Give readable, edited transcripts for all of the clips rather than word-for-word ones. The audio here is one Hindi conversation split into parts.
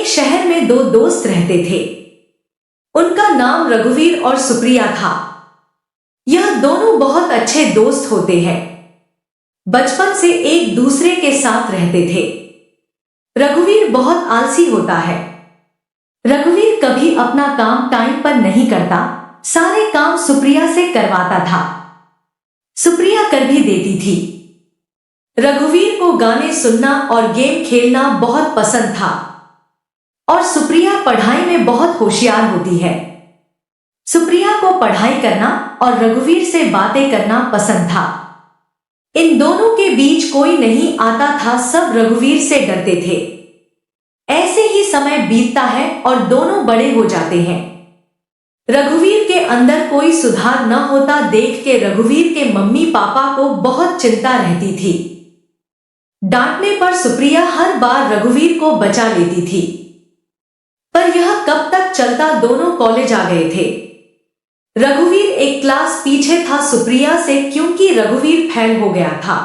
एक शहर में दो दोस्त रहते थे। उनका नाम रघुवीर और सुप्रिया था। यह दोनों बहुत अच्छे दोस्त होते हैं। बचपन से एक दूसरे के साथ रहते थे। रघुवीर बहुत आलसी होता है। रघुवीर कभी अपना काम टाइम पर नहीं करता, सारे काम सुप्रिया से करवाता था। सुप्रिया कर भी देती थी। रघुवीर को गाने सुनना और गेम खेलना बहुत पसंद था और सुप्रिया पढ़ाई में बहुत होशियार होती है। सुप्रिया को पढ़ाई करना और रघुवीर से बातें करना पसंद था। इन दोनों के बीच कोई नहीं आता था, सब रघुवीर से डरते थे। ऐसे ही समय बीतता है और दोनों बड़े हो जाते हैं। रघुवीर के अंदर कोई सुधार न होता देख के रघुवीर के मम्मी पापा को बहुत चिंता रहती थी। डांटने पर सुप्रिया हर बार रघुवीर को बचा लेती थी, पर यह कब तक चलता। दोनों कॉलेज आ गए थे। रघुवीर एक क्लास पीछे था सुप्रिया से, क्योंकि रघुवीर फेल हो गया था।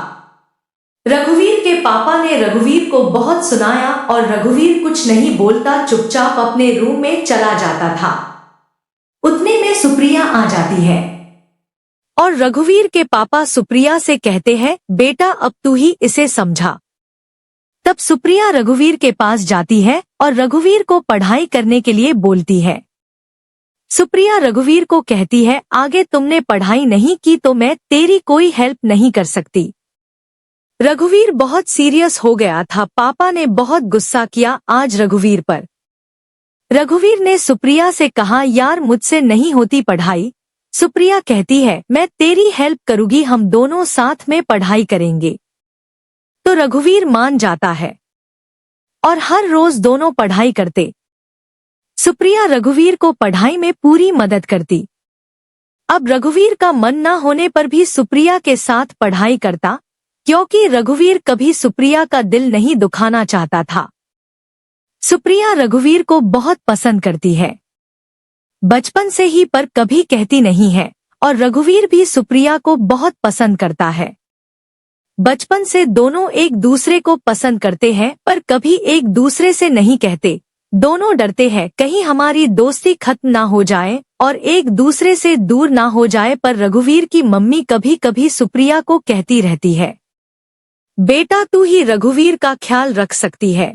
रघुवीर के पापा ने रघुवीर को बहुत सुनाया और रघुवीर कुछ नहीं बोलता, चुपचाप अपने रूम में चला जाता था। उतने में सुप्रिया आ जाती है और रघुवीर के पापा सुप्रिया से कहते हैं, बेटा अब तू ही इसे समझा। तब सुप्रिया रघुवीर के पास जाती है और रघुवीर को पढ़ाई करने के लिए बोलती है। सुप्रिया रघुवीर को कहती है, आगे तुमने पढ़ाई नहीं की तो मैं तेरी कोई हेल्प नहीं कर सकती। रघुवीर बहुत सीरियस हो गया था। पापा ने बहुत गुस्सा किया आज रघुवीर पर। रघुवीर ने सुप्रिया से कहा, यार मुझसे नहीं होती पढ़ाई। सुप्रिया कहती है, मैं तेरी हेल्प करूंगी, हम दोनों साथ में पढ़ाई करेंगे। तो रघुवीर मान जाता है और हर रोज दोनों पढ़ाई करते। सुप्रिया रघुवीर को पढ़ाई में पूरी मदद करती। अब रघुवीर का मन न होने पर भी सुप्रिया के साथ पढ़ाई करता, क्योंकि रघुवीर कभी सुप्रिया का दिल नहीं दुखाना चाहता था। सुप्रिया रघुवीर को बहुत पसंद करती है, बचपन से ही, पर कभी कहती नहीं है। और रघुवीर भी सुप्रिया को बहुत पसंद करता है। बचपन से दोनों एक दूसरे को पसंद करते हैं, पर कभी एक दूसरे से नहीं कहते। दोनों डरते हैं कहीं हमारी दोस्ती खत्म ना हो जाए और एक दूसरे से दूर ना हो जाए। पर रघुवीर की मम्मी कभी कभी सुप्रिया को कहती रहती है, बेटा तू ही रघुवीर का ख्याल रख सकती है।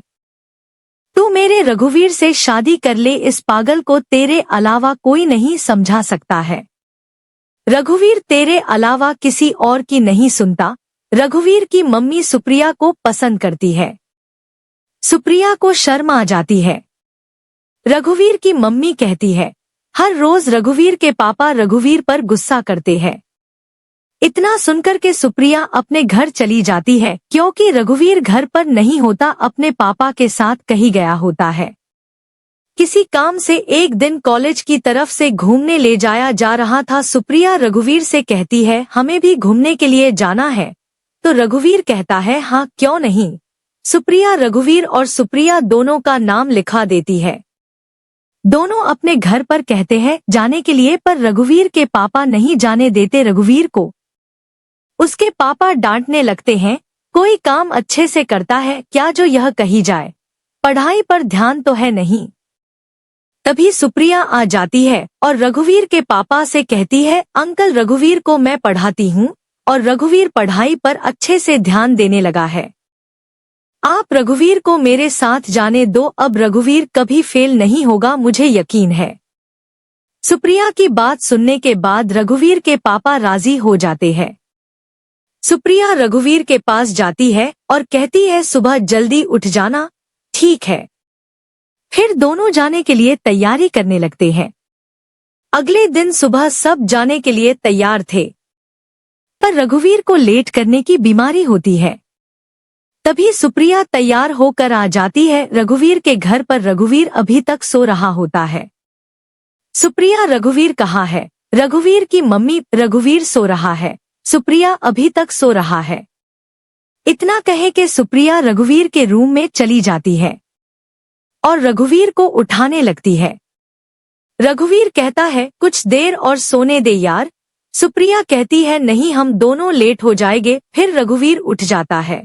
तू मेरे रघुवीर से शादी कर ले, इस पागल को तेरे अलावा कोई नहीं समझा सकता है। रघुवीर तेरे अलावा किसी और की नहीं सुनता। रघुवीर की मम्मी सुप्रिया को पसंद करती है। सुप्रिया को शर्म आ जाती है। रघुवीर की मम्मी कहती है, हर रोज रघुवीर के पापा रघुवीर पर गुस्सा करते हैं। इतना सुनकर के सुप्रिया अपने घर चली जाती है, क्योंकि रघुवीर घर पर नहीं होता, अपने पापा के साथ कहीं गया होता है। किसी काम से एक दिन कॉलेज की तरफ से घूमने ले जाया जा रहा था। सुप्रिया रघुवीर से कहती है, हमें भी घूमने के लिए जाना है। तो रघुवीर कहता है, हाँ क्यों नहीं। सुप्रिया रघुवीर और सुप्रिया दोनों का नाम लिखा देती है। दोनों अपने घर पर कहते हैं जाने के लिए, पर रघुवीर के पापा नहीं जाने देते रघुवीर को। उसके पापा डांटने लगते हैं, कोई काम अच्छे से करता है क्या जो यह कही जाए, पढ़ाई पर ध्यान तो है नहीं। तभी सुप्रिया आ जाती है और रघुवीर के पापा से कहती है, अंकल रघुवीर को मैं पढ़ाती हूँ और रघुवीर पढ़ाई पर अच्छे से ध्यान देने लगा है। आप रघुवीर को मेरे साथ जाने दो, अब रघुवीर कभी फेल नहीं होगा, मुझे यकीन है। सुप्रिया की बात सुनने के बाद रघुवीर के पापा राजी हो जाते हैं। सुप्रिया रघुवीर के पास जाती है और कहती है, सुबह जल्दी उठ जाना, ठीक है। फिर दोनों जाने के लिए तैयारी करने लगते हैं। अगले दिन सुबह सब जाने के लिए तैयार थे, पर रघुवीर को लेट करने की बीमारी होती है। तभी सुप्रिया तैयार होकर आ जाती है रघुवीर के घर पर। रघुवीर अभी तक सो रहा होता है। सुप्रिया रघुवीर कहाँ है? रघुवीर की मम्मी, रघुवीर सो रहा है, सुप्रिया अभी तक सो रहा है। इतना कहे कि सुप्रिया रघुवीर के रूम में चली जाती है और रघुवीर को उठाने लगती है। रघुवीर कहता है, कुछ देर और सोने दे यार। सुप्रिया कहती है, नहीं हम दोनों लेट हो जाएंगे। फिर रघुवीर उठ जाता है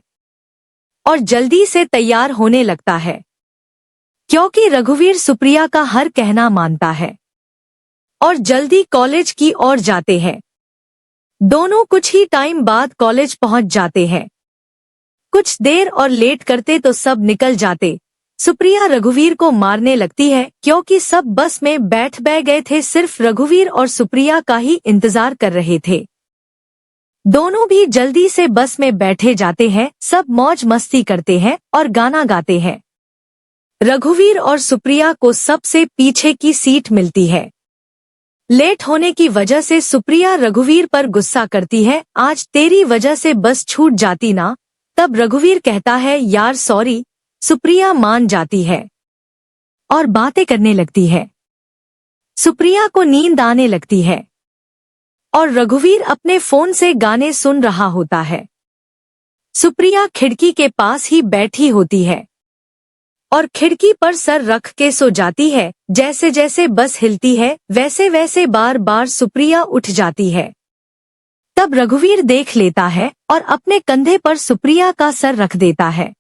और जल्दी से तैयार होने लगता है। क्योंकि रघुवीर सुप्रिया का हर कहना मानता है और जल्दी कॉलेज की ओर जाते हैं। दोनों कुछ ही टाइम बाद कॉलेज पहुंच जाते हैं। कुछ देर और लेट करते तो सब निकल जाते। सुप्रिया रघुवीर को मारने लगती है क्योंकि सब बस में बैठ गए थे, सिर्फ रघुवीर और सुप्रिया का ही इंतजार कर रहे थे। दोनों भी जल्दी से बस में बैठे जाते हैं, सब मौज मस्ती करते हैं और गाना गाते हैं। रघुवीर और सुप्रिया को सबसे पीछे की सीट मिलती है। लेट होने की वजह से सुप्रिया रघुवीर पर गुस्सा करती है, आज तेरी वजह से बस छूट जाती ना। तब रघुवीर कहता है, यार सॉरी। सुप्रिया मान जाती है और बातें करने लगती है। सुप्रिया को नींद आने लगती है और रघुवीर अपने फोन से गाने सुन रहा होता है। सुप्रिया खिड़की के पास ही बैठी होती है और खिड़की पर सर रख के सो जाती है। जैसे जैसे बस हिलती है वैसे वैसे बार बार सुप्रिया उठ जाती है। तब रघुवीर देख लेता है और अपने कंधे पर सुप्रिया का सर रख देता है।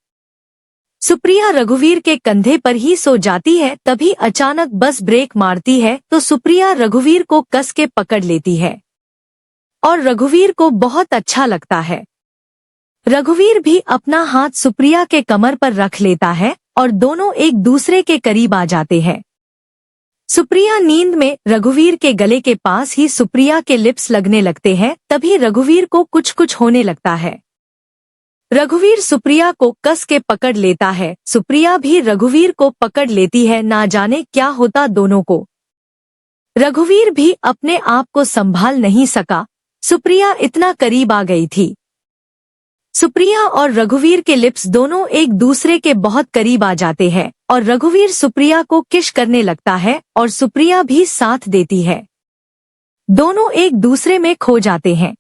सुप्रिया रघुवीर के कंधे पर ही सो जाती है। तभी अचानक बस ब्रेक मारती है तो सुप्रिया रघुवीर को कस के पकड़ लेती है और रघुवीर को बहुत अच्छा लगता है। रघुवीर भी अपना हाथ सुप्रिया के कमर पर रख लेता है और दोनों एक दूसरे के करीब आ जाते हैं। सुप्रिया नींद में रघुवीर के गले के पास ही सुप्रिया के लिप्स लगने लगते हैं। तभी रघुवीर को कुछ कुछ होने लगता है। रघुवीर सुप्रिया को कस के पकड़ लेता है, सुप्रिया भी रघुवीर को पकड़ लेती है। ना जाने क्या होता दोनों को। रघुवीर भी अपने आप को संभाल नहीं सका, सुप्रिया इतना करीब आ गई थी। सुप्रिया और रघुवीर के लिप्स दोनों एक दूसरे के बहुत करीब आ जाते हैं और रघुवीर सुप्रिया को किस करने लगता है और सुप्रिया भी साथ देती है। दोनों एक दूसरे में खो जाते हैं।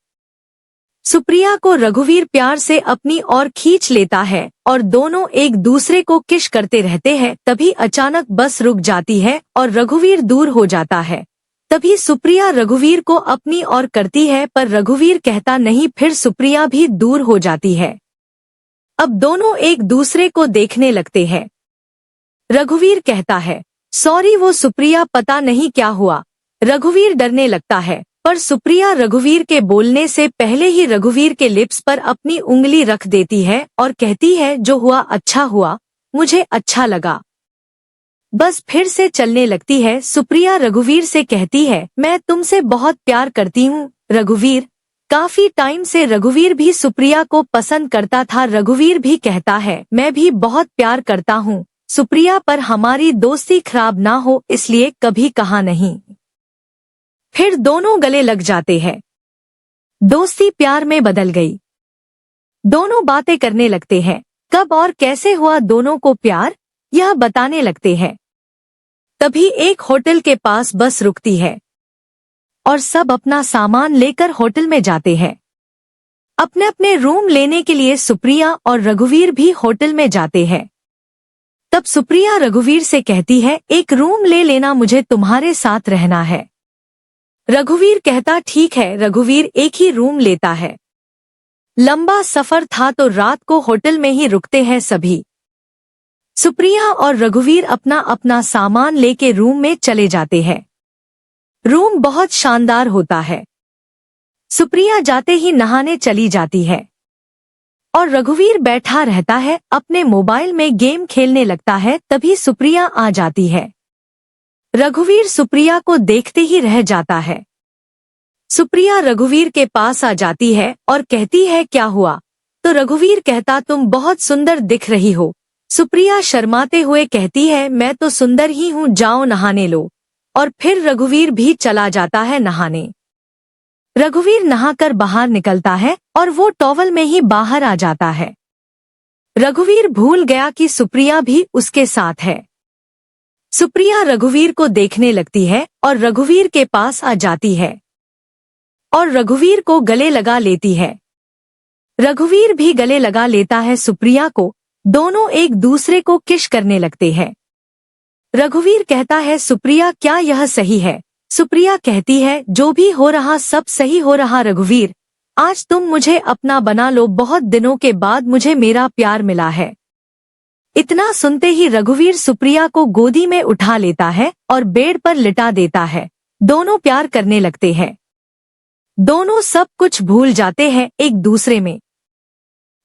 सुप्रिया को रघुवीर प्यार से अपनी ओर खींच लेता है और दोनों एक दूसरे को किस करते रहते हैं। तभी अचानक बस रुक जाती है और रघुवीर दूर हो जाता है। तभी सुप्रिया रघुवीर को अपनी ओर करती है पर रघुवीर कहता नहीं, फिर सुप्रिया भी दूर हो जाती है। अब दोनों एक दूसरे को देखने लगते हैं। रघुवीर कहता है, सॉरी वो सुप्रिया पता नहीं क्या हुआ। रघुवीर डरने लगता है पर सुप्रिया रघुवीर के बोलने से पहले ही रघुवीर के लिप्स पर अपनी उंगली रख देती है और कहती है, जो हुआ अच्छा हुआ, मुझे अच्छा लगा। बस फिर से चलने लगती है। सुप्रिया रघुवीर से कहती है, मैं तुमसे बहुत प्यार करती हूँ रघुवीर। काफी टाइम से रघुवीर भी सुप्रिया को पसंद करता था। रघुवीर भी कहता है, मैं भी बहुत प्यार करता हूँ सुप्रिया, पर हमारी दोस्ती खराब ना हो इसलिए कभी कहा नहीं। फिर दोनों गले लग जाते हैं। दोस्ती प्यार में बदल गई। दोनों बातें करने लगते हैं। कब और कैसे हुआ दोनों को प्यार, यह बताने लगते हैं। तभी एक होटल के पास बस रुकती है और सब अपना सामान लेकर होटल में जाते हैं। अपने अपने रूम लेने के लिए सुप्रिया और रघुवीर भी होटल में जाते हैं। तब सुप्रिया रघुवीर से कहती है, एक रूम ले लेना, मुझे तुम्हारे साथ रहना है। रघुवीर कहता ठीक है। रघुवीर एक ही रूम लेता है। लंबा सफर था तो रात को होटल में ही रुकते हैं सभी। सुप्रिया और रघुवीर अपना अपना सामान लेके रूम में चले जाते हैं। रूम बहुत शानदार होता है। सुप्रिया जाते ही नहाने चली जाती है और रघुवीर बैठा रहता है, अपने मोबाइल में गेम खेलने लगता है। तभी सुप्रिया आ जाती है। रघुवीर सुप्रिया को देखते ही रह जाता है। सुप्रिया रघुवीर के पास आ जाती है और कहती है, क्या हुआ? तो रघुवीर कहता, तुम बहुत सुंदर दिख रही हो। सुप्रिया शर्माते हुए कहती है, मैं तो सुंदर ही हूँ, जाओ नहाने लो। और फिर रघुवीर भी चला जाता है नहाने। रघुवीर नहाकर बाहर निकलता है और वो टॉवल में ही बाहर आ जाता है। रघुवीर भूल गया कि सुप्रिया भी उसके साथ है। सुप्रिया रघुवीर को देखने लगती है और रघुवीर के पास आ जाती है और रघुवीर को गले लगा लेती है। रघुवीर भी गले लगा लेता है सुप्रिया को। दोनों एक दूसरे को किस करने लगते हैं। रघुवीर कहता है, सुप्रिया क्या यह सही है? सुप्रिया कहती है, जो भी हो रहा सब सही हो रहा रघुवीर, आज तुम मुझे अपना बना लो, बहुत दिनों के बाद मुझे मेरा प्यार मिला है। इतना सुनते ही रघुवीर सुप्रिया को गोदी में उठा लेता है और बेड पर लिटा देता है। दोनों प्यार करने लगते हैं। दोनों सब कुछ भूल जाते हैं एक दूसरे में।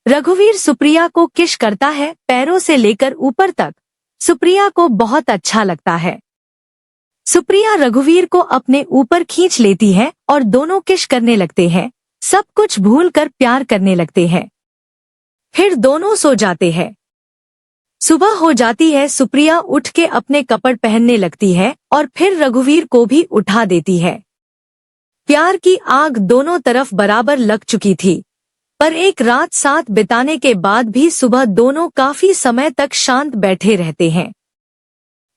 रघुवीर सुप्रिया को किस करता है पैरों से लेकर ऊपर तक। सुप्रिया को बहुत अच्छा लगता है। सुप्रिया रघुवीर को अपने ऊपर खींच लेती है और दोनों किस करने लगते हैं। सब कुछ भूलकर प्यार करने लगते हैं। फिर दोनों सो जाते हैं। सुबह हो जाती है। सुप्रिया उठ के अपने कपड़े पहनने लगती है और फिर रघुवीर को भी उठा देती है। प्यार की आग दोनों तरफ बराबर लग चुकी थी, पर एक रात साथ बिताने के बाद भी सुबह दोनों काफी समय तक शांत बैठे रहते हैं।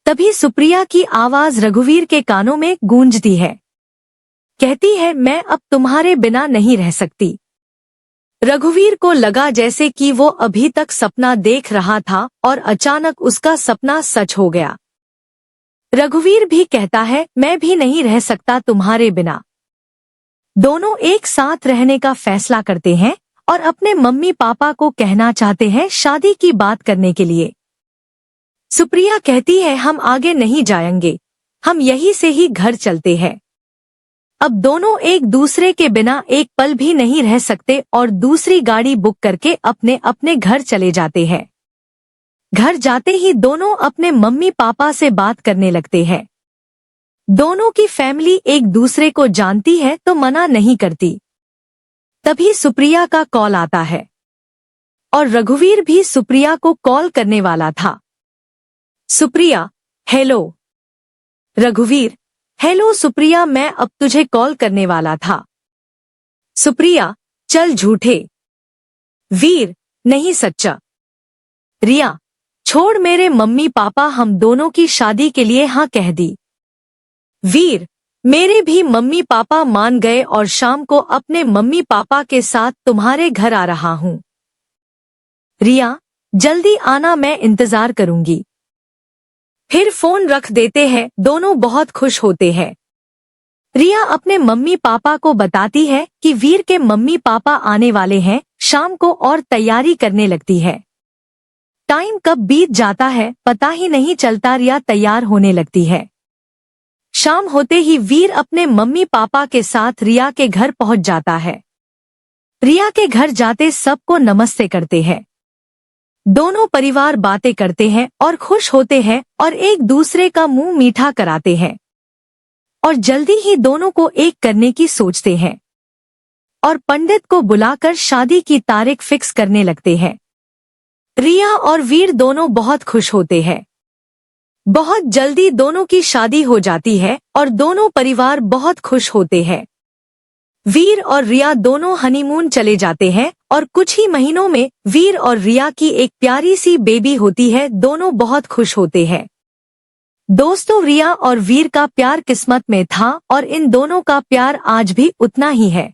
तभी सुप्रिया की आवाज रघुवीर के कानों में गूंजती है। कहती है, मैं अब तुम्हारे बिना नहीं रह सकती। रघुवीर को लगा जैसे कि वो अभी तक सपना देख रहा था और अचानक उसका सपना सच हो गया। रघुवीर भी कहता है, मैं भी नहीं रह सकता तुम्हारे बिना। दोनों एक साथ रहने का फैसला करते हैं और अपने मम्मी पापा को कहना चाहते हैं शादी की बात करने के लिए। सुप्रिया कहती है, हम आगे नहीं जाएंगे, हम यहीं से ही घर चलते हैं। अब दोनों एक दूसरे के बिना एक पल भी नहीं रह सकते और दूसरी गाड़ी बुक करके अपने अपने घर चले जाते हैं। घर जाते ही दोनों अपने मम्मी पापा से बात करने लगते हैं। दोनों की फैमिली एक दूसरे को जानती है तो मना नहीं करती। तभी सुप्रिया का कॉल आता है और रघुवीर भी सुप्रिया को कॉल करने वाला था। सुप्रिया, हेलो। रघुवीर, हेलो सुप्रिया, मैं अब तुझे कॉल करने वाला था। सुप्रिया, चल झूठे। वीर, नहीं सच्चा। रिया, छोड़ मेरे मम्मी पापा हम दोनों की शादी के लिए हाँ कह दी। वीर, मेरे भी मम्मी पापा मान गए और शाम को अपने मम्मी पापा के साथ तुम्हारे घर आ रहा हूँ। रिया, जल्दी आना, मैं इंतजार करूंगी। फिर फोन रख देते हैं। दोनों बहुत खुश होते हैं। रिया अपने मम्मी पापा को बताती है कि वीर के मम्मी पापा आने वाले हैं शाम को और तैयारी करने लगती है। टाइम कब बीत जाता है पता ही नहीं चलता। रिया तैयार होने लगती है। शाम होते ही वीर अपने मम्मी पापा के साथ रिया के घर पहुंच जाता है। रिया के घर जाते सबको नमस्ते करते हैं। दोनों परिवार बातें करते हैं और खुश होते हैं और एक दूसरे का मुंह मीठा कराते हैं और जल्दी ही दोनों को एक करने की सोचते हैं और पंडित को बुलाकर शादी की तारीख फिक्स करने लगते हैं। रिया और वीर दोनों बहुत खुश होते हैं। बहुत जल्दी दोनों की शादी हो जाती है और दोनों परिवार बहुत खुश होते हैं। वीर और रिया दोनों हनीमून चले जाते हैं और कुछ ही महीनों में वीर और रिया की एक प्यारी सी बेबी होती है। दोनों बहुत खुश होते हैं। दोस्तों, रिया और वीर का प्यार किस्मत में था और इन दोनों का प्यार आज भी उतना ही है।